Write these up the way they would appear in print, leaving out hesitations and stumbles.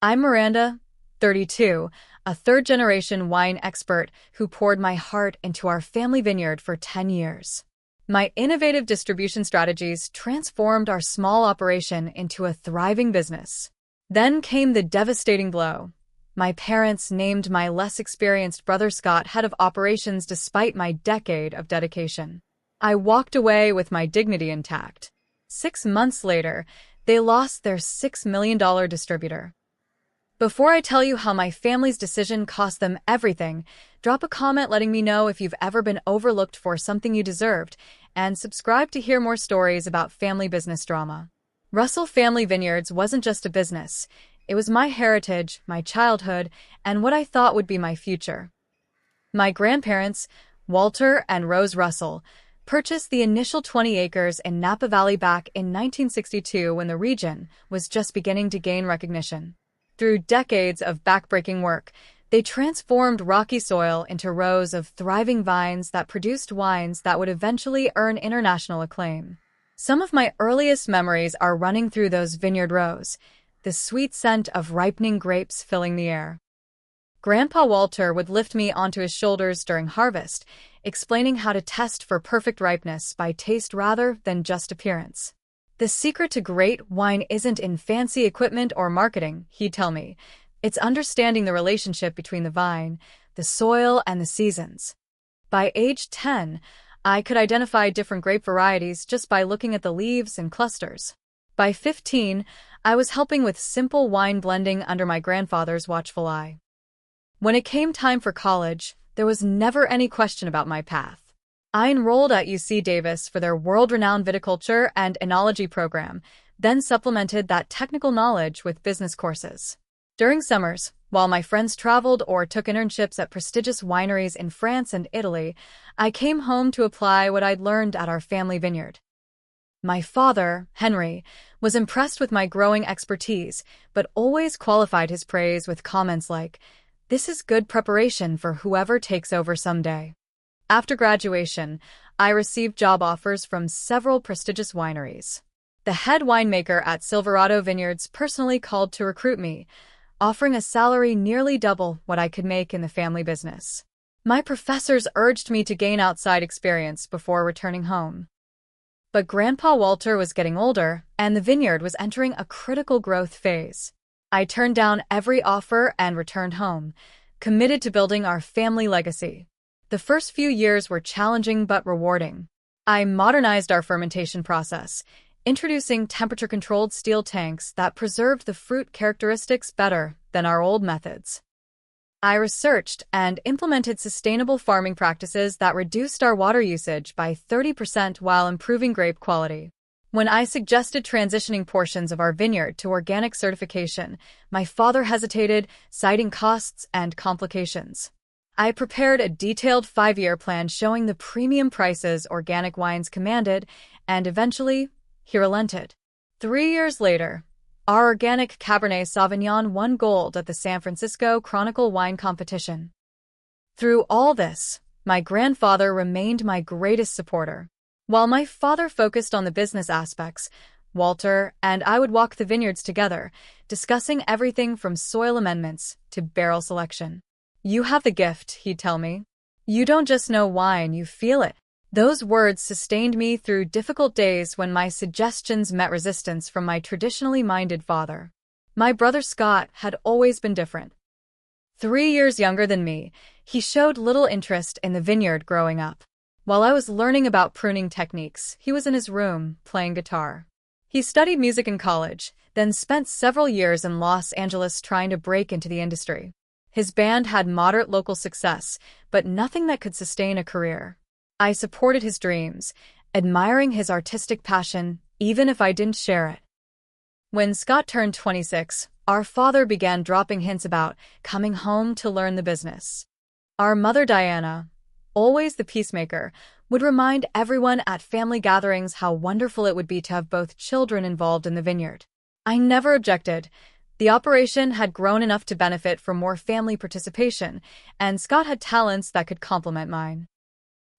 I'm Miranda, 32, a third-generation wine expert who poured my heart into our family vineyard for 10 years. My innovative distribution strategies transformed our small operation into a thriving business. Then came the devastating blow. My parents named my less experienced brother Scott head of operations despite my decade of dedication. I walked away with my dignity intact. 6 months later, they lost their $6 million distributor. Before I tell you how my family's decision cost them everything, drop a comment letting me know if you've ever been overlooked for something you deserved, and subscribe to hear more stories about family business drama. Russell Family Vineyards wasn't just a business. It was my heritage, my childhood, and what I thought would be my future. My grandparents, Walter and Rose Russell, purchased the initial 20 acres in Napa Valley back in 1962 when the region was just beginning to gain recognition. Through decades of backbreaking work, they transformed rocky soil into rows of thriving vines that produced wines that would eventually earn international acclaim. Some of my earliest memories are running through those vineyard rows, the sweet scent of ripening grapes filling the air. Grandpa Walter would lift me onto his shoulders during harvest, explaining how to test for perfect ripeness by taste rather than just appearance. The secret to great wine isn't in fancy equipment or marketing, he'd tell me. It's understanding the relationship between the vine, the soil, and the seasons. By age 10, I could identify different grape varieties just by looking at the leaves and clusters. By 15, I was helping with simple wine blending under my grandfather's watchful eye. When it came time for college, there was never any question about my path. I enrolled at UC Davis for their world-renowned viticulture and enology program, then supplemented that technical knowledge with business courses. During summers, while my friends traveled or took internships at prestigious wineries in France and Italy, I came home to apply what I'd learned at our family vineyard. My father, Henry, was impressed with my growing expertise, but always qualified his praise with comments like, "This is good preparation for whoever takes over someday." After graduation, I received job offers from several prestigious wineries. The head winemaker at Silverado Vineyards personally called to recruit me, offering a salary nearly double what I could make in the family business. My professors urged me to gain outside experience before returning home. But Grandpa Walter was getting older, and the vineyard was entering a critical growth phase. I turned down every offer and returned home, committed to building our family legacy. The first few years were challenging but rewarding. I modernized our fermentation process, introducing temperature-controlled steel tanks that preserved the fruit characteristics better than our old methods. I researched and implemented sustainable farming practices that reduced our water usage by 30% while improving grape quality. When I suggested transitioning portions of our vineyard to organic certification, my father hesitated, citing costs and complications. I prepared a detailed 5-year plan showing the premium prices organic wines commanded, and eventually, he relented. 3 years later, our organic Cabernet Sauvignon won gold at the San Francisco Chronicle Wine Competition. Through all this, my grandfather remained my greatest supporter. While my father focused on the business aspects, Walter and I would walk the vineyards together, discussing everything from soil amendments to barrel selection. "You have the gift," he'd tell me. "You don't just know wine, you feel it." Those words sustained me through difficult days when my suggestions met resistance from my traditionally minded father. My brother Scott had always been different. 3 years younger than me, he showed little interest in the vineyard growing up. While I was learning about pruning techniques, he was in his room, playing guitar. He studied music in college, then spent several years in Los Angeles trying to break into the industry. His band had moderate local success, but nothing that could sustain a career. I supported his dreams, admiring his artistic passion, even if I didn't share it. When Scott turned 26, our father began dropping hints about coming home to learn the business. Our mother Diana, always the peacemaker, would remind everyone at family gatherings how wonderful it would be to have both children involved in the vineyard. I never objected. The operation had grown enough to benefit from more family participation, and Scott had talents that could complement mine.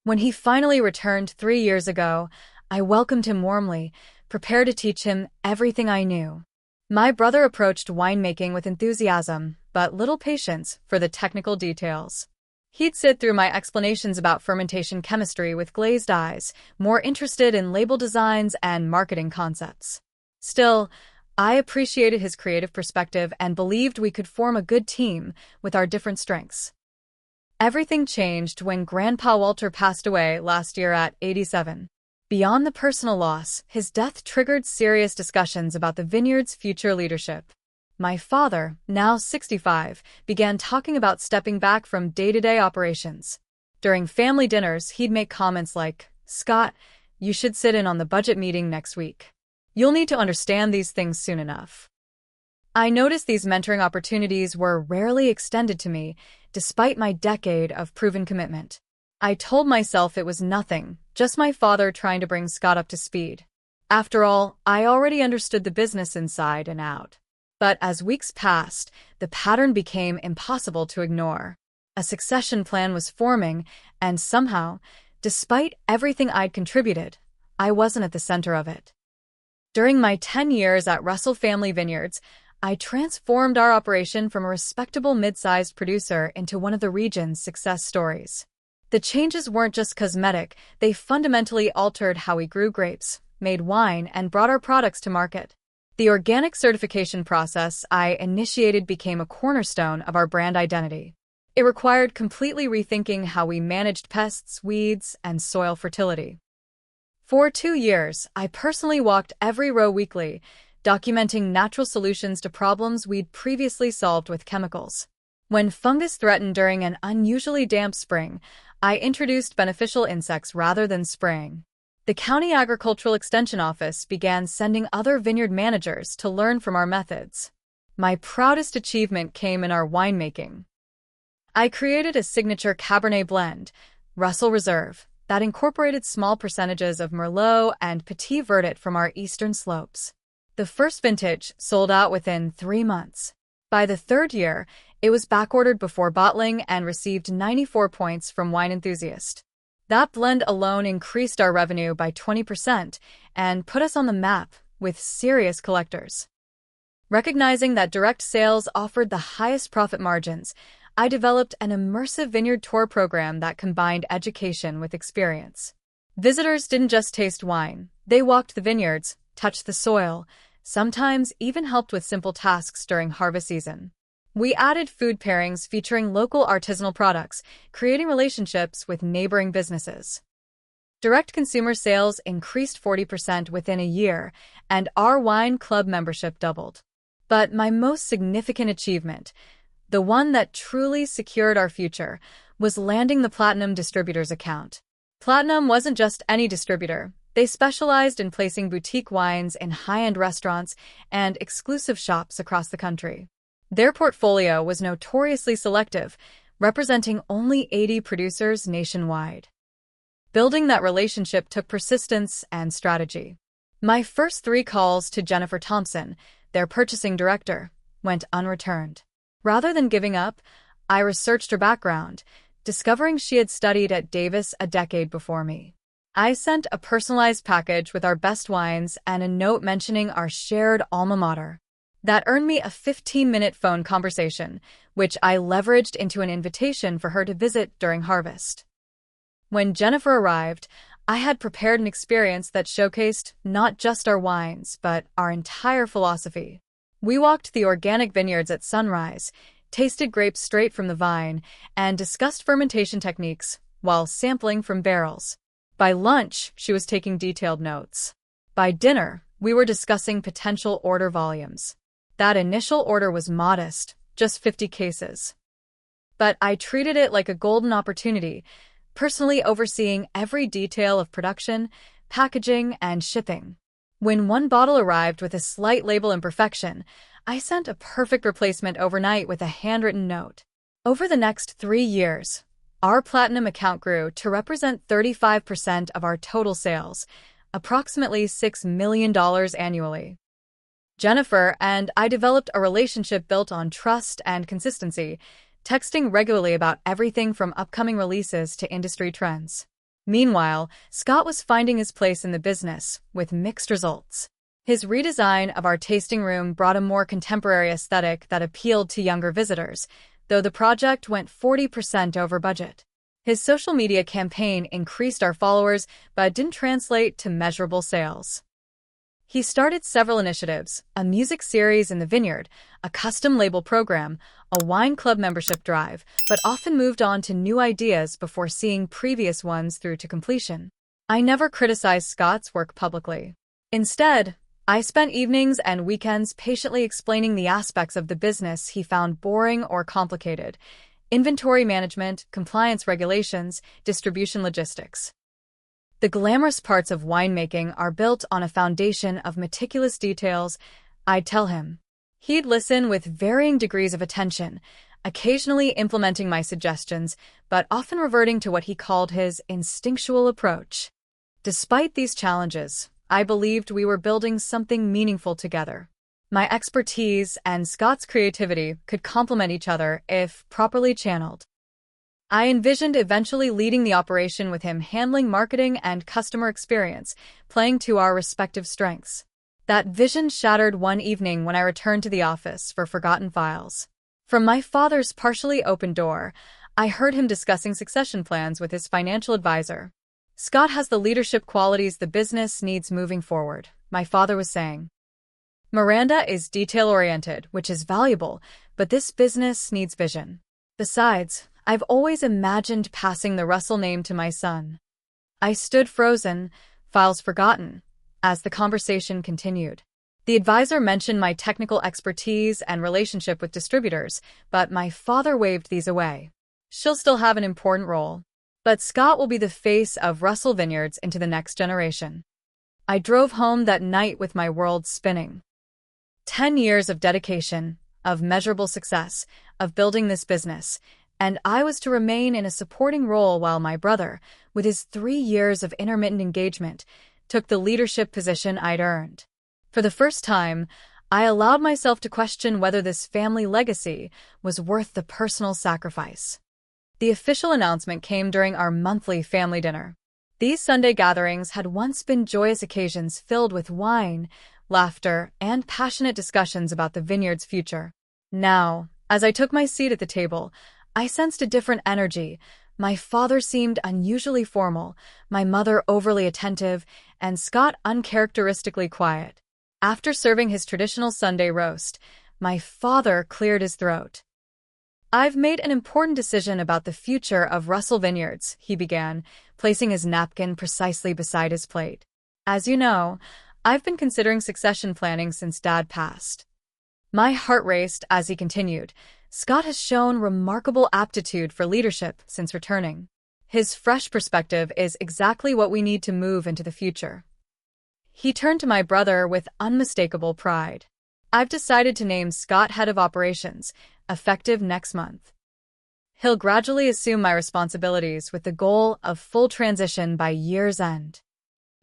When he finally returned 3 years ago, I welcomed him warmly, prepared to teach him everything I knew. My brother approached winemaking with enthusiasm, but little patience for the technical details. He'd sit through my explanations about fermentation chemistry with glazed eyes, more interested in label designs and marketing concepts. Still, I appreciated his creative perspective and believed we could form a good team with our different strengths. Everything changed when Grandpa Walter passed away last year at 87. Beyond the personal loss, his death triggered serious discussions about the vineyard's future leadership. My father, now 65, began talking about stepping back from day-to-day operations. During family dinners, he'd make comments like, "Scott, you should sit in on the budget meeting next week. You'll need to understand these things soon enough." I noticed these mentoring opportunities were rarely extended to me, despite my decade of proven commitment. I told myself it was nothing, just my father trying to bring Scott up to speed. After all, I already understood the business inside and out. But as weeks passed, the pattern became impossible to ignore. A succession plan was forming, and somehow, despite everything I'd contributed, I wasn't at the center of it. During my 10 years at Russell Family Vineyards, I transformed our operation from a respectable mid-sized producer into one of the region's success stories. The changes weren't just cosmetic, they fundamentally altered how we grew grapes, made wine, and brought our products to market. The organic certification process I initiated became a cornerstone of our brand identity. It required completely rethinking how we managed pests, weeds, and soil fertility. For 2 years, I personally walked every row weekly, documenting natural solutions to problems we'd previously solved with chemicals. When fungus threatened during an unusually damp spring, I introduced beneficial insects rather than spraying. The County Agricultural Extension Office began sending other vineyard managers to learn from our methods. My proudest achievement came in our winemaking. I created a signature Cabernet blend, Russell Reserve, that incorporated small percentages of Merlot and Petit Verdot from our eastern slopes. The first vintage sold out within 3 months. By the 3rd year, it was backordered before bottling and received 94 points from Wine Enthusiast. That blend alone increased our revenue by 20% and put us on the map with serious collectors. Recognizing that direct sales offered the highest profit margins, I developed an immersive vineyard tour program that combined education with experience. Visitors didn't just taste wine, they walked the vineyards, touched the soil, sometimes even helped with simple tasks during harvest season. We added food pairings featuring local artisanal products, creating relationships with neighboring businesses. Direct consumer sales increased 40% within a year, and our wine club membership doubled. But my most significant achievement, the one that truly secured our future, was landing the Platinum Distributors account. Platinum wasn't just any distributor. They specialized in placing boutique wines in high-end restaurants and exclusive shops across the country. Their portfolio was notoriously selective, representing only 80 producers nationwide. Building that relationship took persistence and strategy. My first 3 calls to Jennifer Thompson, their purchasing director, went unreturned. Rather than giving up, I researched her background, discovering she had studied at Davis a decade before me. I sent a personalized package with our best wines and a note mentioning our shared alma mater. That earned me a 15-minute phone conversation, which I leveraged into an invitation for her to visit during harvest. When Jennifer arrived, I had prepared an experience that showcased not just our wines, but our entire philosophy. We walked the organic vineyards at sunrise, tasted grapes straight from the vine, and discussed fermentation techniques while sampling from barrels. By lunch, she was taking detailed notes. By dinner, we were discussing potential order volumes. That initial order was modest, just 50 cases. But I treated it like a golden opportunity, personally overseeing every detail of production, packaging, and shipping. When one bottle arrived with a slight label imperfection, I sent a perfect replacement overnight with a handwritten note. Over the next 3 years, our Platinum account grew to represent 35% of our total sales, approximately $6 million annually. Jennifer and I developed a relationship built on trust and consistency, texting regularly about everything from upcoming releases to industry trends. Meanwhile, Scott was finding his place in the business, with mixed results. His redesign of our tasting room brought a more contemporary aesthetic that appealed to younger visitors, though the project went 40% over budget. His social media campaign increased our followers but didn't translate to measurable sales. He started several initiatives: a music series in the vineyard, a custom label program, a wine club membership drive, but often moved on to new ideas before seeing previous ones through to completion. I never criticized Scott's work publicly. Instead, I spent evenings and weekends patiently explaining the aspects of the business he found boring or complicated: inventory management, compliance regulations, distribution logistics. The glamorous parts of winemaking are built on a foundation of meticulous details, I'd tell him. He'd listen with varying degrees of attention, occasionally implementing my suggestions, but often reverting to what he called his instinctual approach. Despite these challenges, I believed we were building something meaningful together. My expertise and Scott's creativity could complement each other if properly channeled. I envisioned eventually leading the operation with him handling marketing and customer experience, playing to our respective strengths. That vision shattered one evening when I returned to the office for forgotten files. From my father's partially open door, I heard him discussing succession plans with his financial advisor. "Scott has the leadership qualities the business needs moving forward," my father was saying. "Miranda is detail-oriented, which is valuable, but this business needs vision. Besides, I've always imagined passing the Russell name to my son." I stood frozen, files forgotten, as the conversation continued. The advisor mentioned my technical expertise and relationship with distributors, but my father waved these away. "She'll still have an important role, but Scott will be the face of Russell Vineyards into the next generation." I drove home that night with my world spinning. 10 years of dedication, of measurable success, of building this business, and I was to remain in a supporting role while my brother, with his 3 years of intermittent engagement, took the leadership position I'd earned. For the first time, I allowed myself to question whether this family legacy was worth the personal sacrifice. The official announcement came during our monthly family dinner. These Sunday gatherings had once been joyous occasions filled with wine, laughter, and passionate discussions about the vineyard's future. Now, as I took my seat at the table, I sensed a different energy. My father seemed unusually formal, my mother overly attentive, and Scott uncharacteristically quiet. After serving his traditional Sunday roast, my father cleared his throat. "I've made an important decision about the future of Russell Vineyards," he began, placing his napkin precisely beside his plate. "As you know, I've been considering succession planning since Dad passed." My heart raced as he continued. "Scott has shown remarkable aptitude for leadership since returning. His fresh perspective is exactly what we need to move into the future." He turned to my brother with unmistakable pride. "I've decided to name Scott head of operations, effective next month. He'll gradually assume my responsibilities with the goal of full transition by year's end."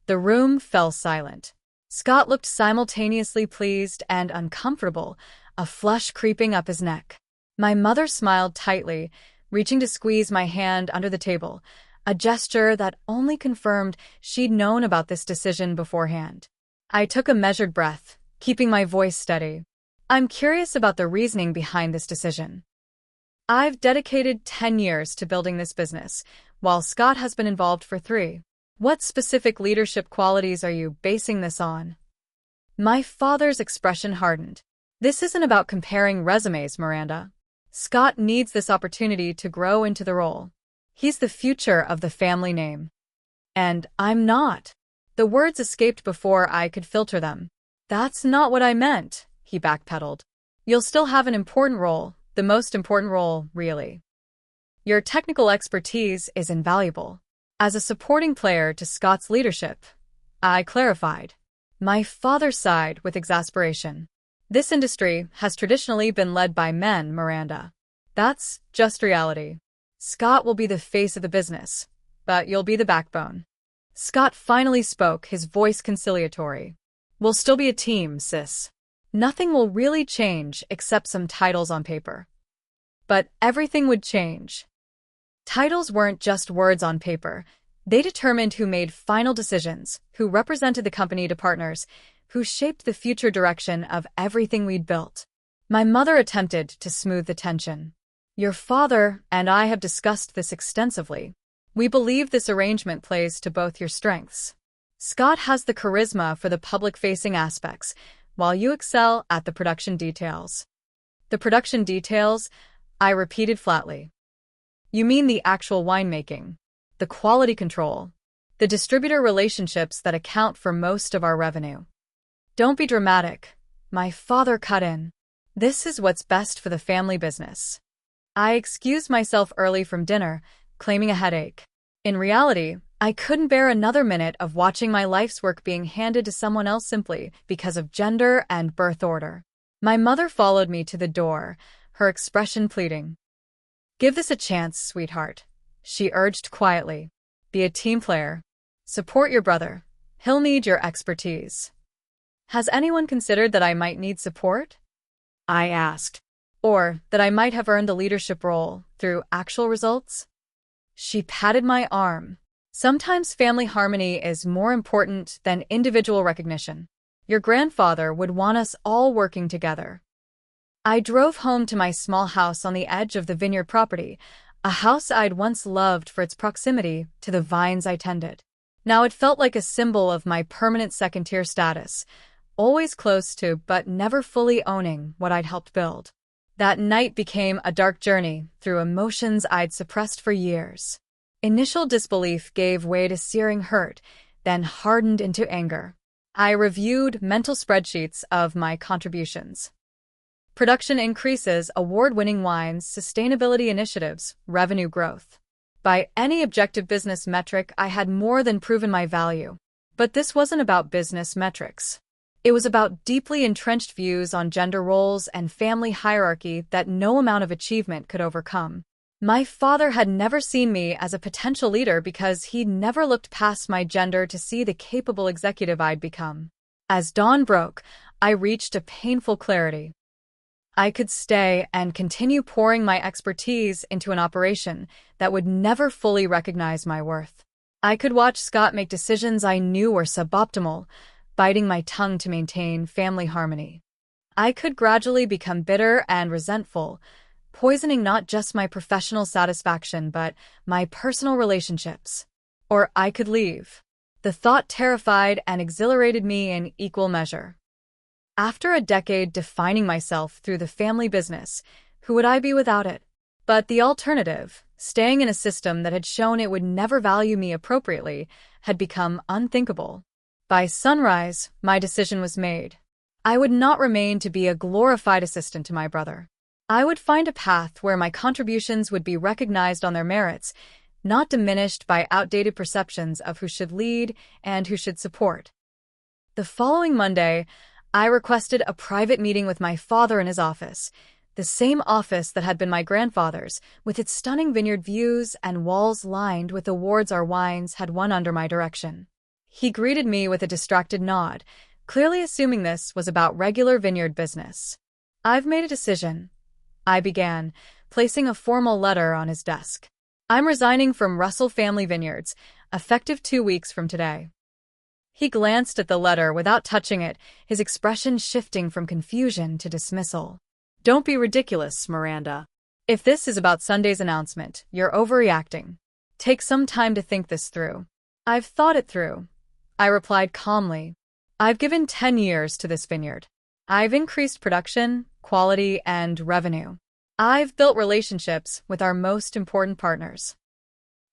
The room fell silent. Scott looked simultaneously pleased and uncomfortable, a flush creeping up his neck. My mother smiled tightly, reaching to squeeze my hand under the table, a gesture that only confirmed she'd known about this decision beforehand. I took a measured breath, keeping my voice steady. "I'm curious about the reasoning behind this decision. I've dedicated 10 years to building this business, while Scott has been involved for 3. What specific leadership qualities are you basing this on?" My father's expression hardened. "This isn't about comparing resumes, Miranda. Scott needs this opportunity to grow into the role. He's the future of the family name. And I'm not." The words escaped before I could filter them. "That's not what I meant," he backpedaled. "You'll still have an important role, the most important role, really. Your technical expertise is invaluable. As a supporting player to Scott's leadership," I clarified. My father sighed with exasperation. "This industry has traditionally been led by men, Miranda. That's just reality. Scott will be the face of the business, but you'll be the backbone." Scott finally spoke, his voice conciliatory. "We'll still be a team, sis. Nothing will really change except some titles on paper." But everything would change. Titles weren't just words on paper. They determined who made final decisions, who represented the company to partners, who shaped the future direction of everything we'd built. My mother attempted to smooth the tension. Your father and I have discussed this extensively. We believe this arrangement plays to both your strengths. Scott has the charisma for the public-facing aspects, while you excel at the production details. The production details? I repeated flatly. You mean the actual winemaking, the quality control, the distributor relationships that account for most of our revenue. Don't be dramatic. My father cut in. This is what's best for the family business. I excused myself early from dinner, claiming a headache. In reality, I couldn't bear another minute of watching my life's work being handed to someone else simply because of gender and birth order. My mother followed me to the door, her expression pleading. Give this a chance, sweetheart, she urged quietly. Be a team player. Support your brother. He'll need your expertise. Has anyone considered that I might need support? I asked. Or that I might have earned the leadership role through actual results? She patted my arm. Sometimes family harmony is more important than individual recognition. Your grandfather would want us all working together. I drove home to my small house on the edge of the vineyard property, a house I'd once loved for its proximity to the vines I tended. Now it felt like a symbol of my permanent second-tier status, always close to but never fully owning what I'd helped build. That night became a dark journey through emotions I'd suppressed for years. Initial disbelief gave way to searing hurt, then hardened into anger. I reviewed mental spreadsheets of my contributions. Production increases, award-winning wines, sustainability initiatives, revenue growth. By any objective business metric, I had more than proven my value. But this wasn't about business metrics. It was about deeply entrenched views on gender roles and family hierarchy that no amount of achievement could overcome. My father had never seen me as a potential leader because he'd never looked past my gender to see the capable executive I'd become. As dawn broke, I reached a painful clarity. I could stay and continue pouring my expertise into an operation that would never fully recognize my worth. I could watch Scott make decisions I knew were suboptimal, biting my tongue to maintain family harmony. I could gradually become bitter and resentful, poisoning not just my professional satisfaction but my personal relationships. Or I could leave. The thought terrified and exhilarated me in equal measure. After a decade defining myself through the family business, who would I be without it? But the alternative, staying in a system that had shown it would never value me appropriately, had become unthinkable. By sunrise, my decision was made. I would not remain to be a glorified assistant to my brother. I would find a path where my contributions would be recognized on their merits, not diminished by outdated perceptions of who should lead and who should support. The following Monday, I requested a private meeting with my father in his office, the same office that had been my grandfather's, with its stunning vineyard views and walls lined with awards our wines had won under my direction. He greeted me with a distracted nod, clearly assuming this was about regular vineyard business. I've made a decision, I began, placing a formal letter on his desk. I'm resigning from Russell Family Vineyards, effective 2 weeks from today. He glanced at the letter without touching it, his expression shifting from confusion to dismissal. Don't be ridiculous, Miranda. If this is about Sunday's announcement, you're overreacting. Take some time to think this through. I've thought it through, I replied calmly. I've given 10 years to this vineyard. I've increased production, quality, and revenue. I've built relationships with our most important partners.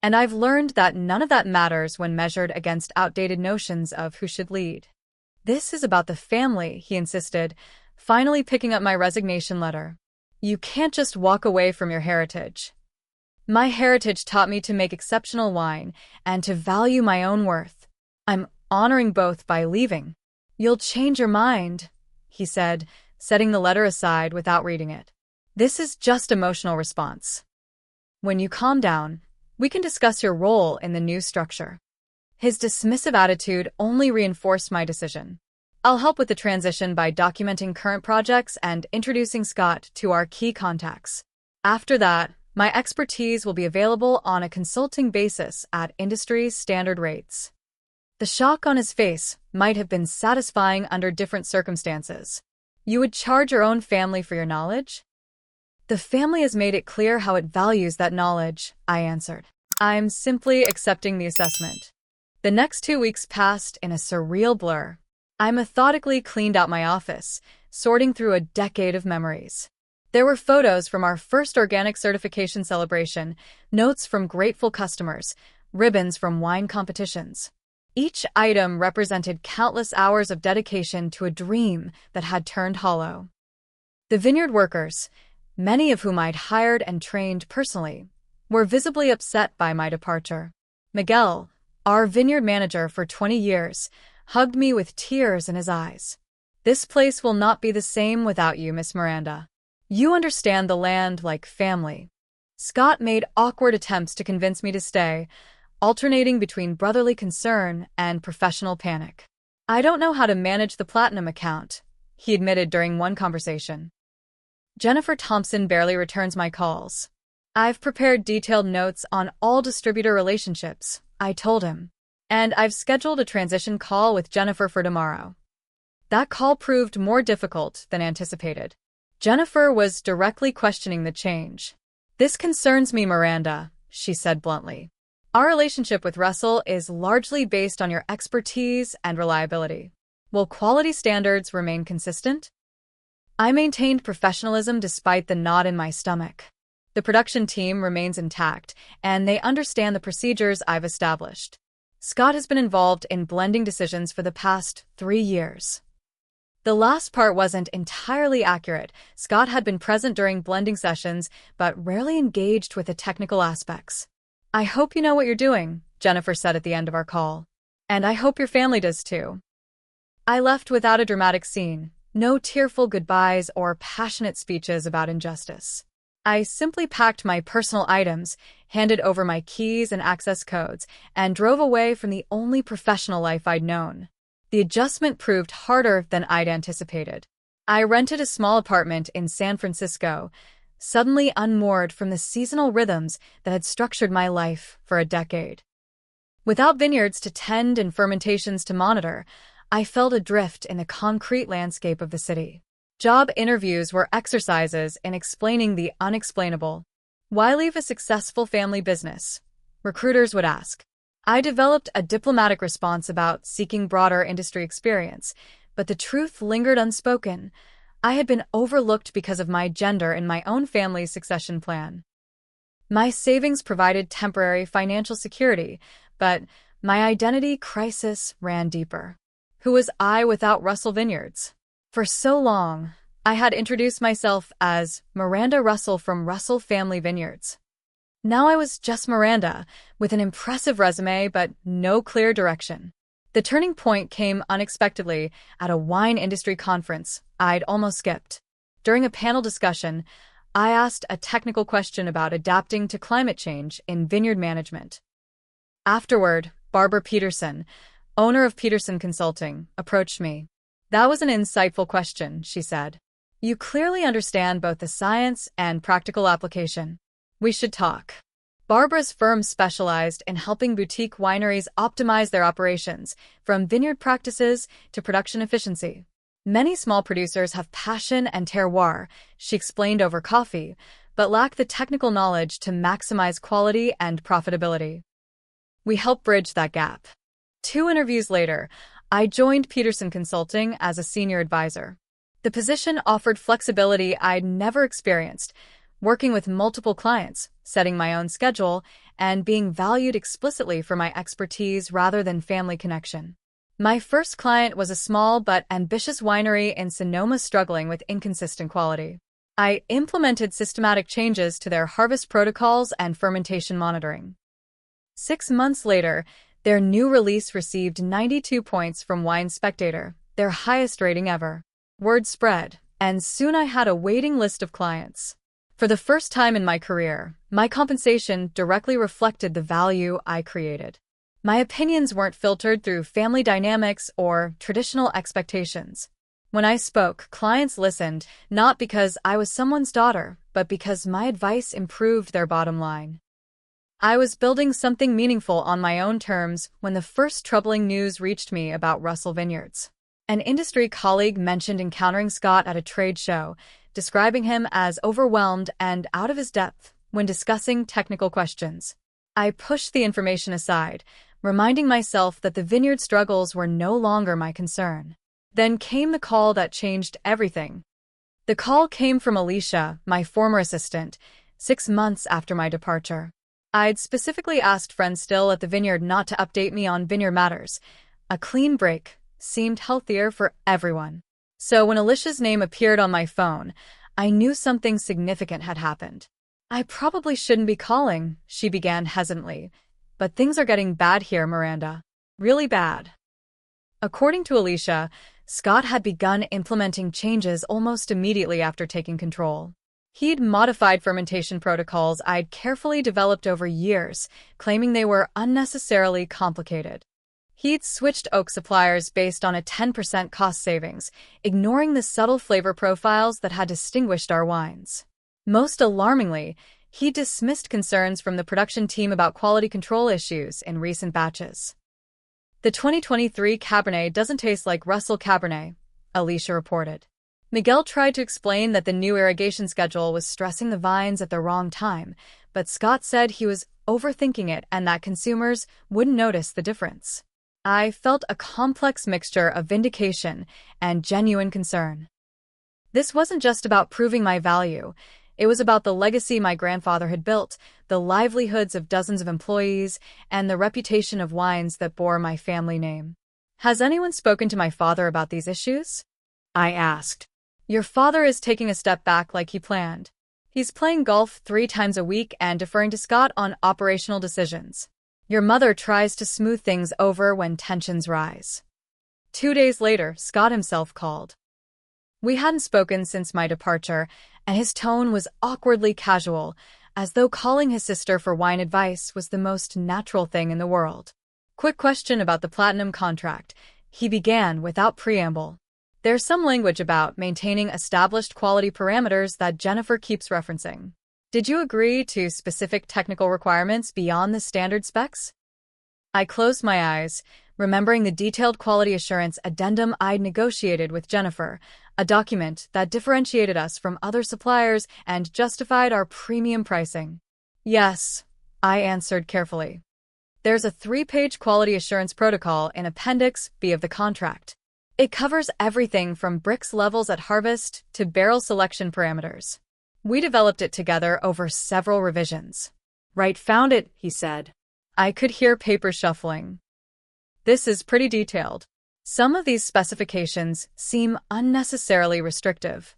And I've learned that none of that matters when measured against outdated notions of who should lead. This is about the family, he insisted, finally picking up my resignation letter. You can't just walk away from your heritage. My heritage taught me to make exceptional wine and to value my own worth. I'm honoring both by leaving. You'll change your mind, he said, setting the letter aside without reading it. This is just emotional response. When you calm down, we can discuss your role in the new structure. His dismissive attitude only reinforced my decision. I'll help with the transition by documenting current projects and introducing Scott to our key contacts. After that, my expertise will be available on a consulting basis at industry standard rates. The shock on his face might have been satisfying under different circumstances. You would charge your own family for your knowledge? The family has made it clear how it values that knowledge, I answered. I'm simply accepting the assessment. The next 2 weeks passed in a surreal blur. I methodically cleaned out my office, sorting through a decade of memories. There were photos from our first organic certification celebration, notes from grateful customers, ribbons from wine competitions. Each item represented countless hours of dedication to a dream that had turned hollow. The vineyard workers, many of whom I'd hired and trained personally, were visibly upset by my departure. Miguel, our vineyard manager for 20 years, hugged me with tears in his eyes. "This place will not be the same without you, Miss Miranda. You understand the land like family." Scott made awkward attempts to convince me to stay, alternating between brotherly concern and professional panic. "I don't know how to manage the platinum account," he admitted during one conversation. "Jennifer Thompson barely returns my calls. I've prepared detailed notes on all distributor relationships," I told him. "And I've scheduled a transition call with Jennifer for tomorrow." That call proved more difficult than anticipated. Jennifer was directly questioning the change. "This concerns me, Miranda," she said bluntly. "Our relationship with Russell is largely based on your expertise and reliability. Will quality standards remain consistent?" I maintained professionalism despite the knot in my stomach. The production team remains intact, and they understand the procedures I've established. Scott has been involved in blending decisions for the past 3 years. The last part wasn't entirely accurate. Scott had been present during blending sessions, but rarely engaged with the technical aspects. "I hope you know what you're doing," Jennifer said at the end of our call. "And I hope your family does too." I left without a dramatic scene, no tearful goodbyes or passionate speeches about injustice. I simply packed my personal items, handed over my keys and access codes, and drove away from the only professional life I'd known. The adjustment proved harder than I'd anticipated. I rented a small apartment in San Francisco, suddenly unmoored from the seasonal rhythms that had structured my life for a decade. Without vineyards to tend and fermentations to monitor, I felt adrift in the concrete landscape of the city. Job interviews were exercises in explaining the unexplainable. "Why leave a successful family business?" recruiters would ask. I developed a diplomatic response about seeking broader industry experience, but the truth lingered unspoken. I had been overlooked because of my gender in my own family's succession plan. My savings provided temporary financial security, but my identity crisis ran deeper. Who was I without Russell Vineyards? For so long, I had introduced myself as Miranda Russell from Russell Family Vineyards. Now I was just Miranda, with an impressive resume but no clear direction. The turning point came unexpectedly at a wine industry conference I'd almost skipped. During a panel discussion, I asked a technical question about adapting to climate change in vineyard management. Afterward, Barbara Peterson, owner of Peterson Consulting, approached me. "That was an insightful question," she said. "You clearly understand both the science and practical application. We should talk." Barbara's firm specialized in helping boutique wineries optimize their operations, from vineyard practices to production efficiency. "Many small producers have passion and terroir," she explained over coffee, "but lack the technical knowledge to maximize quality and profitability. We help bridge that gap." 2 interviews later, I joined Peterson Consulting as a senior advisor. The position offered flexibility I'd never experienced, working with multiple clients, setting my own schedule, and being valued explicitly for my expertise rather than family connection. My first client was a small but ambitious winery in Sonoma struggling with inconsistent quality. I implemented systematic changes to their harvest protocols and fermentation monitoring. 6 months later, their new release received 92 points from Wine Spectator, their highest rating ever. Word spread, and soon I had a waiting list of clients. For the first time in my career, my compensation directly reflected the value I created. My opinions weren't filtered through family dynamics or traditional expectations. When I spoke, clients listened, not because I was someone's daughter, but because my advice improved their bottom line. I was building something meaningful on my own terms when the first troubling news reached me about Russell Vineyards. An industry colleague mentioned encountering Scott at a trade show, describing him as overwhelmed and out of his depth when discussing technical questions. I pushed the information aside, reminding myself that the vineyard struggles were no longer my concern. Then came the call that changed everything. The call came from Alicia, my former assistant, 6 months after my departure. I'd specifically asked friends still at the vineyard not to update me on vineyard matters. A clean break seemed healthier for everyone. So when Alicia's name appeared on my phone, I knew something significant had happened. "I probably shouldn't be calling," she began hesitantly, "but things are getting bad here, Miranda. Really bad." According to Alicia, Scott had begun implementing changes almost immediately after taking control. He'd modified fermentation protocols I'd carefully developed over years, claiming they were unnecessarily complicated. He'd switched oak suppliers based on a 10% cost savings, ignoring the subtle flavor profiles that had distinguished our wines. Most alarmingly, he dismissed concerns from the production team about quality control issues in recent batches. "The 2023 Cabernet doesn't taste like Russell Cabernet," Alicia reported. Miguel tried to explain that the new irrigation schedule was stressing the vines at the wrong time, but Scott said he was overthinking it and that consumers wouldn't notice the difference. I felt a complex mixture of vindication and genuine concern. This wasn't just about proving my value. It was about the legacy my grandfather had built, the livelihoods of dozens of employees, and the reputation of wines that bore my family name. "Has anyone spoken to my father about these issues?" I asked. "Your father is taking a step back like he planned. He's playing golf 3 times a week and deferring to Scott on operational decisions. Your mother tries to smooth things over when tensions rise." 2 days later, Scott himself called. We hadn't spoken since my departure, and his tone was awkwardly casual, as though calling his sister for wine advice was the most natural thing in the world. "Quick question about the platinum contract," he began without preamble. "There's some language about maintaining established quality parameters that Jennifer keeps referencing. Did you agree to specific technical requirements beyond the standard specs?" I closed my eyes, remembering the detailed quality assurance addendum I'd negotiated with Jennifer, a document that differentiated us from other suppliers and justified our premium pricing. "Yes," I answered carefully. "There's a 3-page quality assurance protocol in Appendix B of the contract. It covers everything from bricks levels at harvest to barrel selection parameters. We developed it together over several revisions." "Right, found it," he said. I could hear papers shuffling. "This is pretty detailed. Some of these specifications seem unnecessarily restrictive."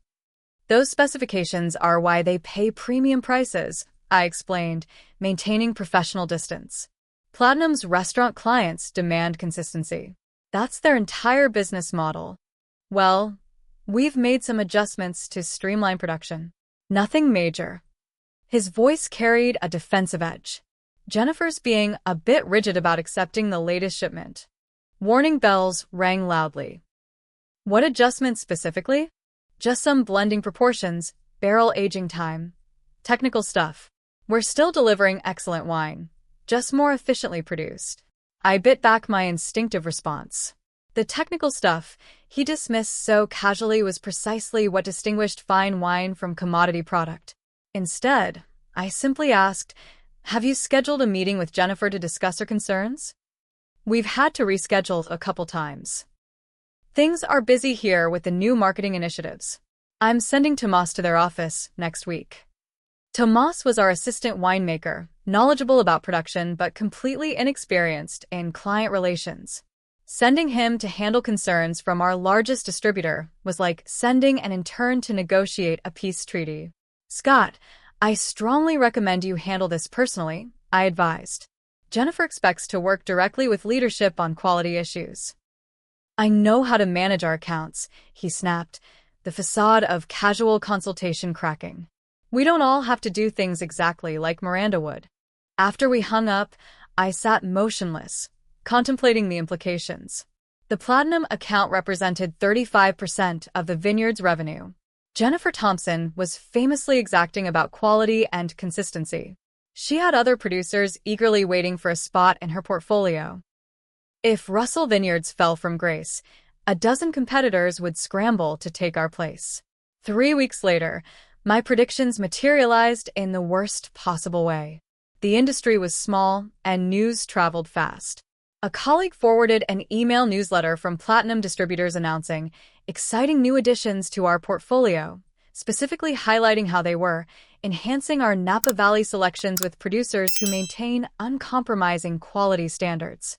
"Those specifications are why they pay premium prices," I explained, maintaining professional distance. "Platinum's restaurant clients demand consistency. That's their entire business model. Well, we've made some adjustments to streamline production. Nothing major." His voice carried a defensive edge. "Jennifer's being a bit rigid about accepting the latest shipment." Warning bells rang loudly. "What adjustments specifically?" "Just some blending proportions, barrel aging time, technical stuff. We're still delivering excellent wine, just more efficiently produced." I bit back my instinctive response. The technical stuff he dismissed so casually was precisely what distinguished fine wine from commodity product. Instead, I simply asked, "Have you scheduled a meeting with Jennifer to discuss her concerns?" "We've had to reschedule a couple times. Things are busy here with the new marketing initiatives. I'm sending Tomas to their office next week." Tomas was our assistant winemaker, knowledgeable about production but completely inexperienced in client relations. Sending him to handle concerns from our largest distributor was like sending an intern to negotiate a peace treaty. "Scott, I strongly recommend you handle this personally," I advised. "Jennifer expects to work directly with leadership on quality issues." "I know how to manage our accounts," he snapped, the facade of casual consultation cracking. "We don't all have to do things exactly like Miranda would." After we hung up, I sat motionless, contemplating the implications. The Platinum account represented 35% of the vineyard's revenue. Jennifer Thompson was famously exacting about quality and consistency. She had other producers eagerly waiting for a spot in her portfolio. If Russell Vineyards fell from grace, a dozen competitors would scramble to take our place. 3 weeks later, my predictions materialized in the worst possible way. The industry was small, and news traveled fast. A colleague forwarded an email newsletter from Platinum Distributors announcing exciting new additions to our portfolio, specifically highlighting how they were enhancing our Napa Valley selections with producers who maintain uncompromising quality standards.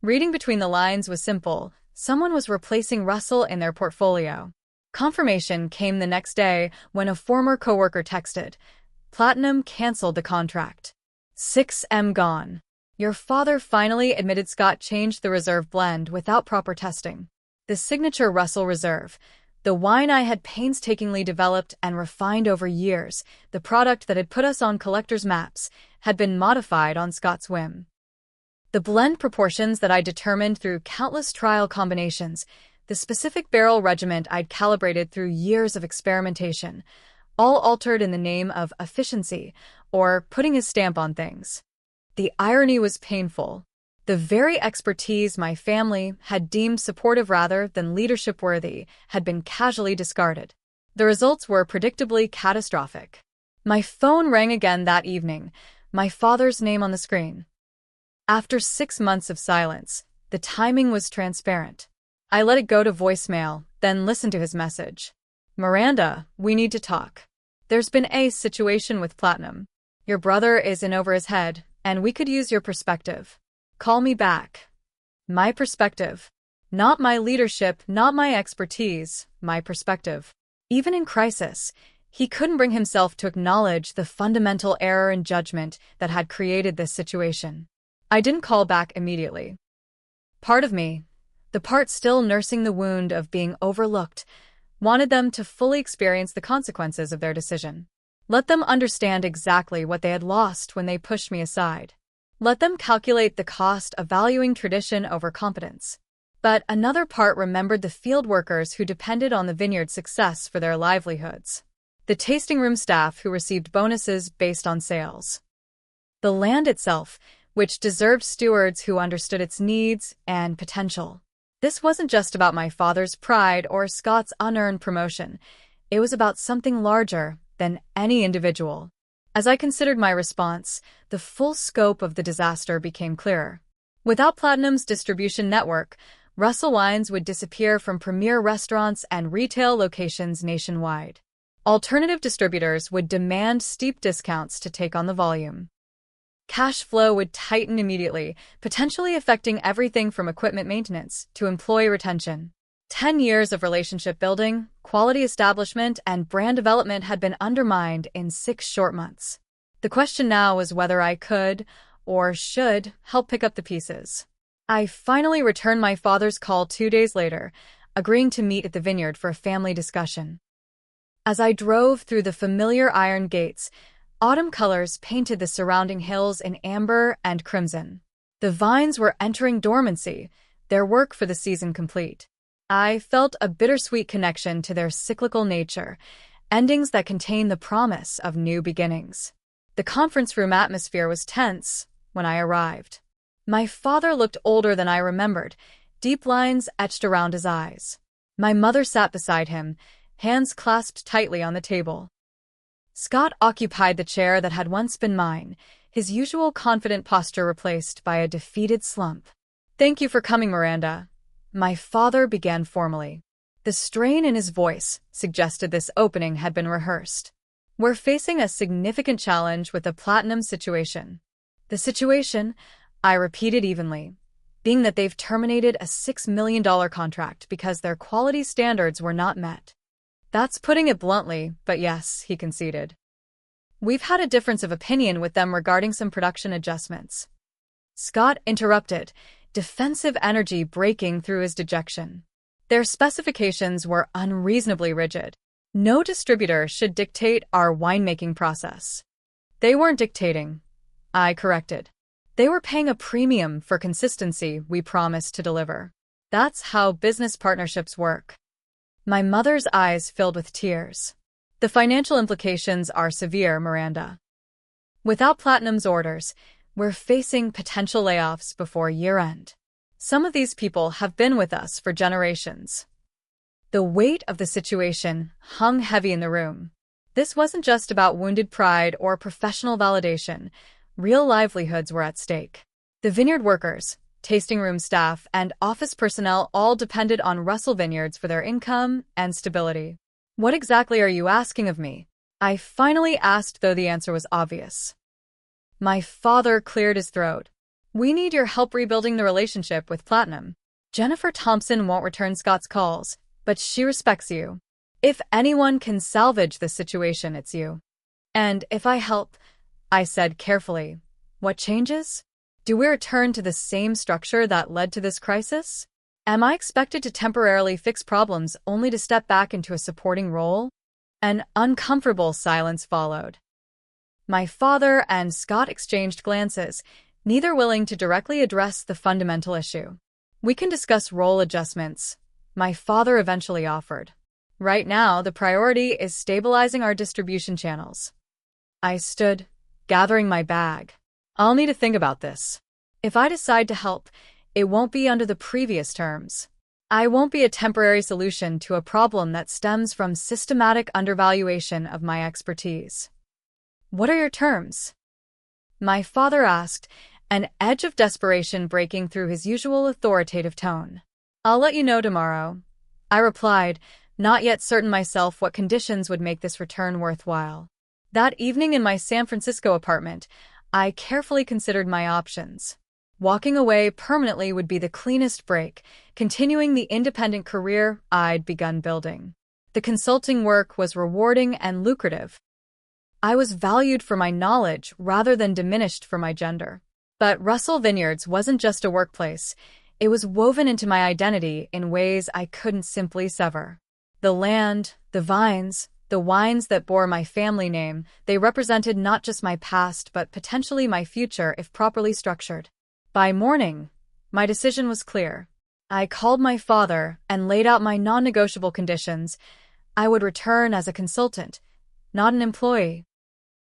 Reading between the lines was simple. Someone was replacing Russell in their portfolio. Confirmation came the next day when a former coworker texted, "Platinum canceled the contract. 6M gone. Your father finally admitted Scott changed the reserve blend without proper testing. The signature Russell Reserve, the wine I had painstakingly developed and refined over years, the product that had put us on collectors' maps, had been modified on Scott's whim. The blend proportions that I determined through countless trial combinations, the specific barrel regimen I'd calibrated through years of experimentation, all altered in the name of efficiency or putting his stamp on things. The irony was painful. The very expertise my family had deemed supportive rather than leadership-worthy had been casually discarded. The results were predictably catastrophic. My phone rang again that evening, my father's name on the screen. After 6 months of silence, the timing was transparent. I let it go to voicemail, then listened to his message. "Miranda, we need to talk. There's been a situation with Platinum. Your brother is in over his head, and we could use your perspective. Call me back." My perspective. Not my leadership, not my expertise, my perspective. Even in crisis, he couldn't bring himself to acknowledge the fundamental error in judgment that had created this situation. I didn't call back immediately. Part of me, the part still nursing the wound of being overlooked, wanted them to fully experience the consequences of their decision. Let them understand exactly what they had lost when they pushed me aside. Let them calculate the cost of valuing tradition over competence. But another part remembered the field workers who depended on the vineyard's success for their livelihoods. The tasting room staff who received bonuses based on sales. The land itself, which deserved stewards who understood its needs and potential. This wasn't just about my father's pride or Scott's unearned promotion. It was about something larger than any individual. As I considered my response, the full scope of the disaster became clearer. Without Platinum's distribution network, Russell Wines would disappear from premier restaurants and retail locations nationwide. Alternative distributors would demand steep discounts to take on the volume. Cash flow would tighten immediately, potentially affecting everything from equipment maintenance to employee retention. 10 years of relationship building, quality establishment, and brand development had been undermined in 6 short months. The question now was whether I could, or should, help pick up the pieces. I finally returned my father's call 2 days later, agreeing to meet at the vineyard for a family discussion. As I drove through the familiar iron gates, autumn colors painted the surrounding hills in amber and crimson. The vines were entering dormancy, their work for the season complete. I felt a bittersweet connection to their cyclical nature, endings that contain the promise of new beginnings. The conference room atmosphere was tense when I arrived. My father looked older than I remembered, deep lines etched around his eyes. My mother sat beside him, hands clasped tightly on the table. Scott occupied the chair that had once been mine, his usual confident posture replaced by a defeated slump. "Thank you for coming, Miranda," my father began formally. The strain in his voice suggested this opening had been rehearsed. "We're facing a significant challenge with the Platinum situation." The situation, I repeated evenly, being that they've terminated a $6 million contract because their quality standards were not met. "That's putting it bluntly, but yes," he conceded. "We've had a difference of opinion with them regarding some production adjustments." Scott interrupted, defensive energy breaking through his dejection. Their specifications were unreasonably rigid. No distributor should dictate our winemaking process. They weren't dictating, I corrected. They were paying a premium for consistency we promised to deliver. That's how business partnerships work. My mother's eyes filled with tears. "The financial implications are severe, Miranda." Without Platinum's orders, we're facing potential layoffs before year-end. Some of these people have been with us for generations. The weight of the situation hung heavy in the room. This wasn't just about wounded pride or professional validation. Real livelihoods were at stake. The vineyard workers, tasting room staff, and office personnel all depended on Russell Vineyards for their income and stability. "What exactly are you asking of me?" I finally asked, though the answer was obvious. My father cleared his throat. "We need your help rebuilding the relationship with Platinum. Jennifer Thompson won't return Scott's calls, but she respects you. If anyone can salvage this situation, it's you. And if I help," I said carefully, "what changes? Do we return to the same structure that led to this crisis? Am I expected to temporarily fix problems only to step back into a supporting role?" An uncomfortable silence followed. My father and Scott exchanged glances, neither willing to directly address the fundamental issue. "We can discuss role adjustments," my father eventually offered. "Right now, the priority is stabilizing our distribution channels." I stood, gathering my bag. "I'll need to think about this. If I decide to help, it won't be under the previous terms. I won't be a temporary solution to a problem that stems from systematic undervaluation of my expertise." "What are your terms?" my father asked, an edge of desperation breaking through his usual authoritative tone. "I'll let you know tomorrow," I replied, not yet certain myself what conditions would make this return worthwhile. That evening in my San Francisco apartment, I carefully considered my options. Walking away permanently would be the cleanest break, continuing the independent career I'd begun building. The consulting work was rewarding and lucrative. I was valued for my knowledge rather than diminished for my gender. But Russell Vineyards wasn't just a workplace. It was woven into my identity in ways I couldn't simply sever. The land, the vines, the wines that bore my family name, they represented not just my past but potentially my future if properly structured. By morning, my decision was clear. I called my father and laid out my non-negotiable conditions. I would return as a consultant, not an employee.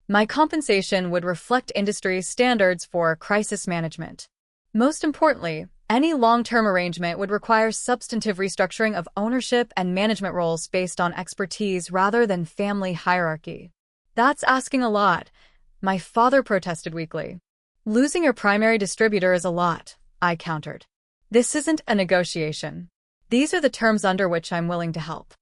My compensation would reflect industry standards for crisis management. Most importantly, any long-term arrangement would require substantive restructuring of ownership and management roles based on expertise rather than family hierarchy. "That's asking a lot," my father protested weakly. "Losing your primary distributor is a lot," I countered. "This isn't a negotiation. These are the terms under which I'm willing to help."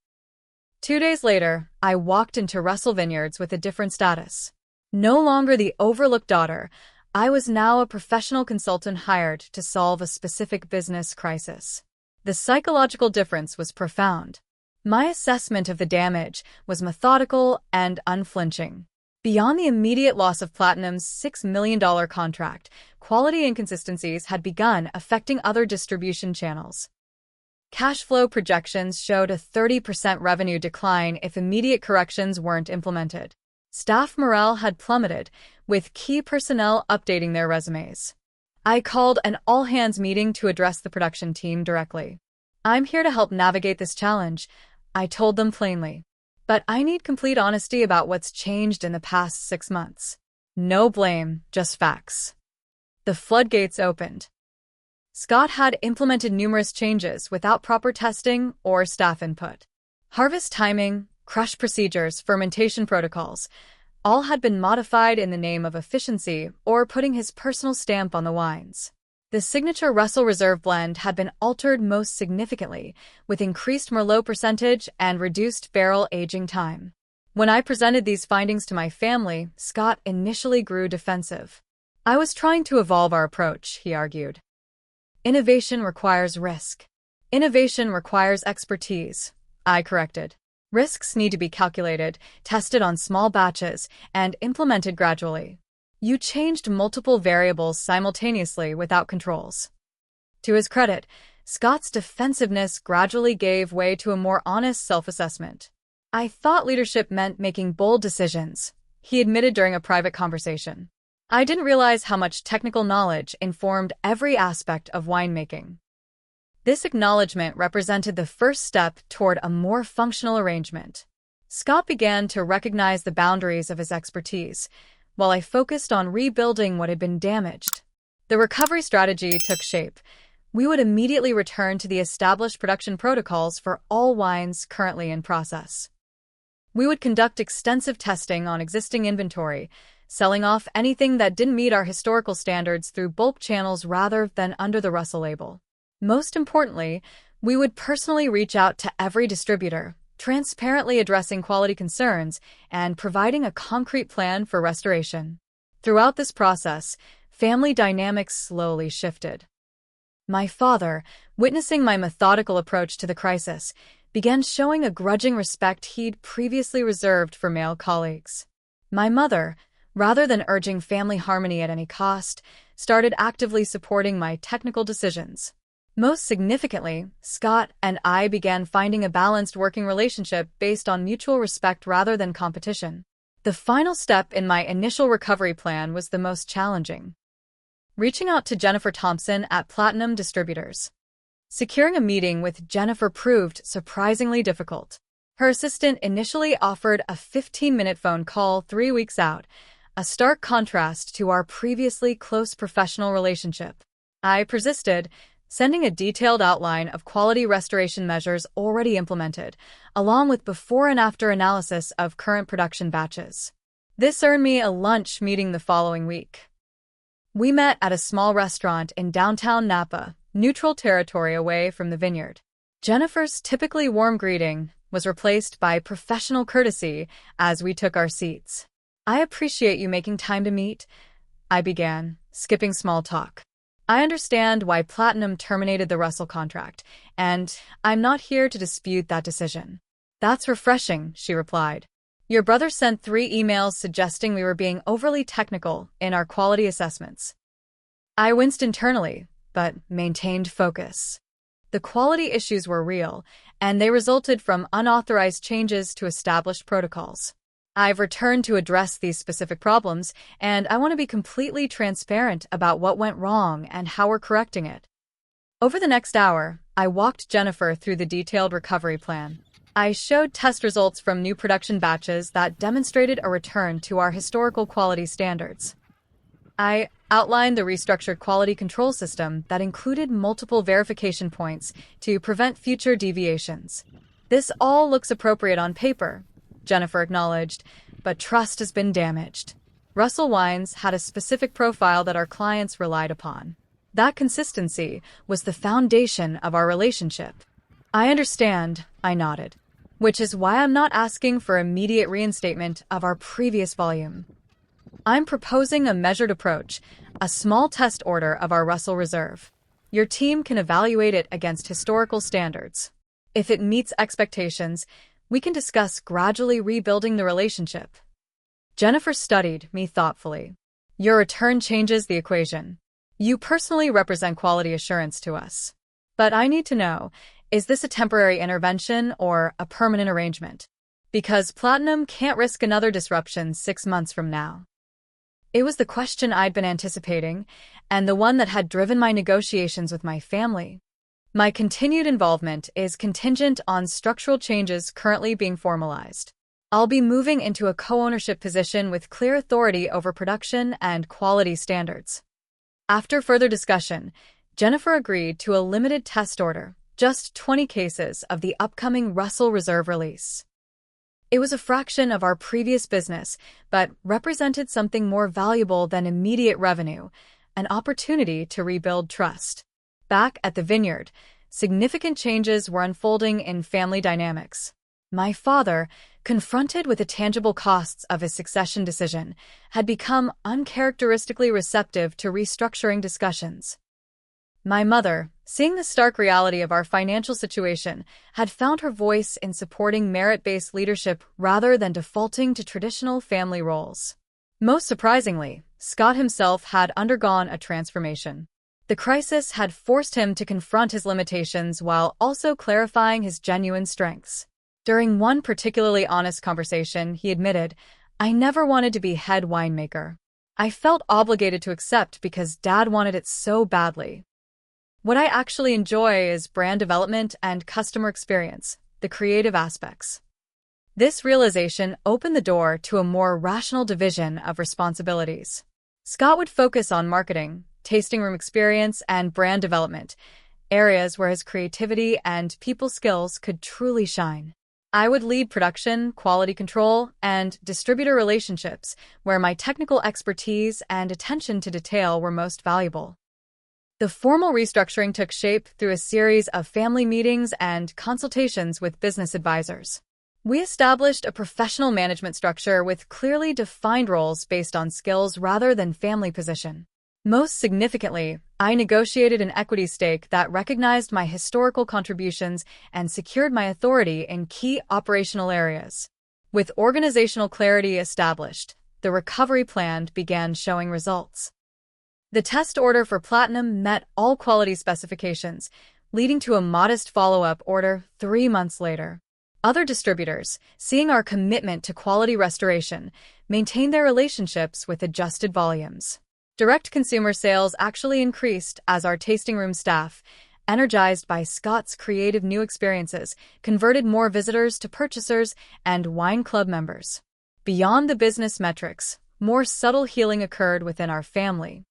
2 days later, I walked into Russell Vineyards with a different status. No longer the overlooked daughter, I was now a professional consultant hired to solve a specific business crisis. The psychological difference was profound. My assessment of the damage was methodical and unflinching. Beyond the immediate loss of Platinum's $6 million contract, quality inconsistencies had begun affecting other distribution channels. Cash flow projections showed a 30% revenue decline if immediate corrections weren't implemented. Staff morale had plummeted, with key personnel updating their resumes. I called an all-hands meeting to address the production team directly. "I'm here to help navigate this challenge," I told them plainly. "But I need complete honesty about what's changed in the past 6 months. No blame, just facts." The floodgates opened. Scott had implemented numerous changes without proper testing or staff input. Harvest timing, crush procedures, fermentation protocols, all had been modified in the name of efficiency or putting his personal stamp on the wines. The signature Russell Reserve blend had been altered most significantly, with increased Merlot percentage and reduced barrel aging time. When I presented these findings to my family, Scott initially grew defensive. "I was trying to evolve our approach," he argued. "Innovation requires risk. Innovation requires expertise," I corrected. "Risks need to be calculated, tested on small batches, and implemented gradually. You changed multiple variables simultaneously without controls." To his credit, Scott's defensiveness gradually gave way to a more honest self-assessment. "I thought leadership meant making bold decisions," he admitted during a private conversation. "I didn't realize how much technical knowledge informed every aspect of winemaking." This acknowledgement represented the first step toward a more functional arrangement. Scott began to recognize the boundaries of his expertise. while I focused on rebuilding what had been damaged. The recovery strategy took shape. We would immediately return to the established production protocols for all wines currently in process. We would conduct extensive testing on existing inventory, selling off anything that didn't meet our historical standards through bulk channels rather than under the Russell label. Most importantly, we would personally reach out to every distributor, transparently addressing quality concerns and providing a concrete plan for restoration. Throughout this process, family dynamics slowly shifted. My father, witnessing my methodical approach to the crisis, began showing a grudging respect he'd previously reserved for male colleagues. My mother, rather than urging family harmony at any cost, started actively supporting my technical decisions. Most significantly, Scott and I began finding a balanced working relationship based on mutual respect rather than competition. The final step in my initial recovery plan was the most challenging. Reaching out to Jennifer Thompson at Platinum Distributors. Securing a meeting with Jennifer proved surprisingly difficult. Her assistant initially offered a 15-minute phone call 3 weeks out, a stark contrast to our previously close professional relationship. I persisted, sending a detailed outline of quality restoration measures already implemented, along with before and after analysis of current production batches. This earned me a lunch meeting the following week. We met at a small restaurant in downtown Napa, neutral territory away from the vineyard. Jennifer's typically warm greeting was replaced by professional courtesy as we took our seats. "I appreciate you making time to meet," I began, skipping small talk. "I understand why Platinum terminated the Russell contract, and I'm not here to dispute that decision." "That's refreshing," she replied. "Your brother sent 3 emails suggesting we were being overly technical in our quality assessments." I winced internally, but maintained focus. The quality issues were real, and they resulted from unauthorized changes to established protocols. I've returned to address these specific problems, and I want to be completely transparent about what went wrong and how we're correcting it. Over the next hour, I walked Jennifer through the detailed recovery plan. I showed test results from new production batches that demonstrated a return to our historical quality standards. I outlined the restructured quality control system that included multiple verification points to prevent future deviations. "This all looks appropriate on paper," Jennifer acknowledged, "but trust has been damaged." Russell Wines had a specific profile that our clients relied upon. That consistency was the foundation of our relationship. "I understand," I nodded, "which is why I'm not asking for immediate reinstatement of our previous volume. I'm proposing a measured approach, a small test order of our Russell Reserve. Your team can evaluate it against historical standards. If it meets expectations, we can discuss gradually rebuilding the relationship." Jennifer studied me thoughtfully. "Your return changes the equation. You personally represent quality assurance to us. But I need to know, is this a temporary intervention or a permanent arrangement? Because Platinum can't risk another disruption 6 months from now." It was the question I'd been anticipating, and the one that had driven my negotiations with my family. "My continued involvement is contingent on structural changes currently being formalized. I'll be moving into a co-ownership position with clear authority over production and quality standards." After further discussion, Jennifer agreed to a limited test order, just 20 cases of the upcoming Russell Reserve release. It was a fraction of our previous business, but represented something more valuable than immediate revenue, an opportunity to rebuild trust. Back at the vineyard, significant changes were unfolding in family dynamics. My father, confronted with the tangible costs of his succession decision, had become uncharacteristically receptive to restructuring discussions. My mother, seeing the stark reality of our financial situation, had found her voice in supporting merit-based leadership rather than defaulting to traditional family roles. Most surprisingly, Scott himself had undergone a transformation. The crisis had forced him to confront his limitations while also clarifying his genuine strengths. During one particularly honest conversation, he admitted, "I never wanted to be head winemaker. I felt obligated to accept because Dad wanted it so badly. What I actually enjoy is brand development and customer experience, the creative aspects." This realization opened the door to a more rational division of responsibilities. Scott would focus on marketing, tasting room experience, and brand development, areas where his creativity and people skills could truly shine. I would lead production, quality control, and distributor relationships, where my technical expertise and attention to detail were most valuable. The formal restructuring took shape through a series of family meetings and consultations with business advisors. We established a professional management structure with clearly defined roles based on skills rather than family position. Most significantly, I negotiated an equity stake that recognized my historical contributions and secured my authority in key operational areas. With organizational clarity established, the recovery plan began showing results. The test order for Platinum met all quality specifications, leading to a modest follow-up order 3 months later. Other distributors, seeing our commitment to quality restoration, maintained their relationships with adjusted volumes. Direct consumer sales actually increased as our tasting room staff, energized by Scott's creative new experiences, converted more visitors to purchasers and wine club members. Beyond the business metrics, more subtle healing occurred within our family.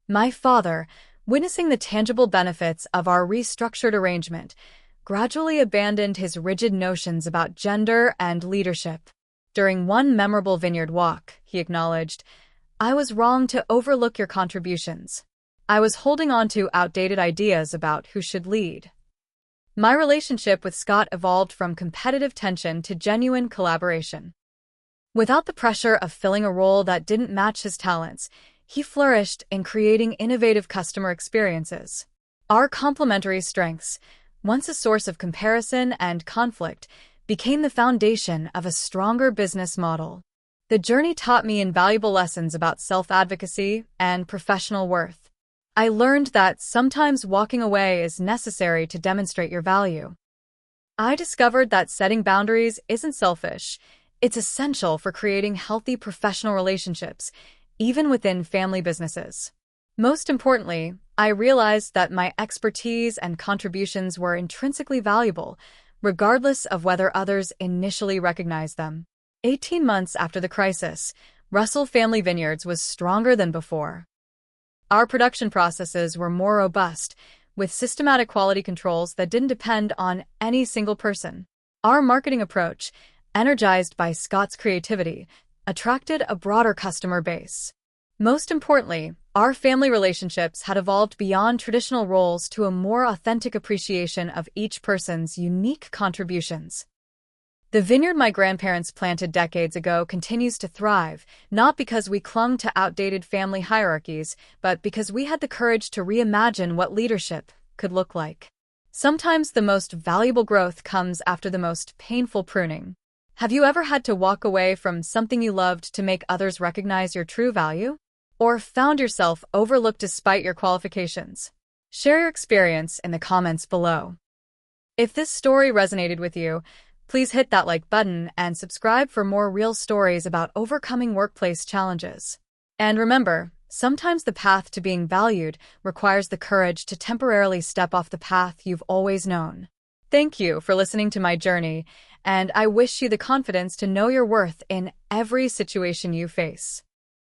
My father, witnessing the tangible benefits of our restructured arrangement, gradually abandoned his rigid notions about gender and leadership. During one memorable vineyard walk, he acknowledged, "I was wrong to overlook your contributions. I was holding on to outdated ideas about who should lead." My relationship with Scott evolved from competitive tension to genuine collaboration. Without the pressure of filling a role that didn't match his talents, he flourished in creating innovative customer experiences. Our complementary strengths, once a source of comparison and conflict, became the foundation of a stronger business model. The journey taught me invaluable lessons about self-advocacy and professional worth. I learned that sometimes walking away is necessary to demonstrate your value. I discovered that setting boundaries isn't selfish. It's essential for creating healthy professional relationships, even within family businesses. Most importantly, I realized that my expertise and contributions were intrinsically valuable, regardless of whether others initially recognized them. 18 months after the crisis, Russell Family Vineyards was stronger than before. Our production processes were more robust, with systematic quality controls that didn't depend on any single person. Our marketing approach, energized by Scott's creativity, attracted a broader customer base. Most importantly, our family relationships had evolved beyond traditional roles to a more authentic appreciation of each person's unique contributions. The vineyard my grandparents planted decades ago continues to thrive, not because we clung to outdated family hierarchies, but because we had the courage to reimagine what leadership could look like. Sometimes the most valuable growth comes after the most painful pruning. Have you ever had to walk away from something you loved to make others recognize your true value? Or found yourself overlooked despite your qualifications? Share your experience in the comments below. If this story resonated with you, please hit that like button and subscribe for more real stories about overcoming workplace challenges. And remember, sometimes the path to being valued requires the courage to temporarily step off the path you've always known. Thank you for listening to my journey, and I wish you the confidence to know your worth in every situation you face.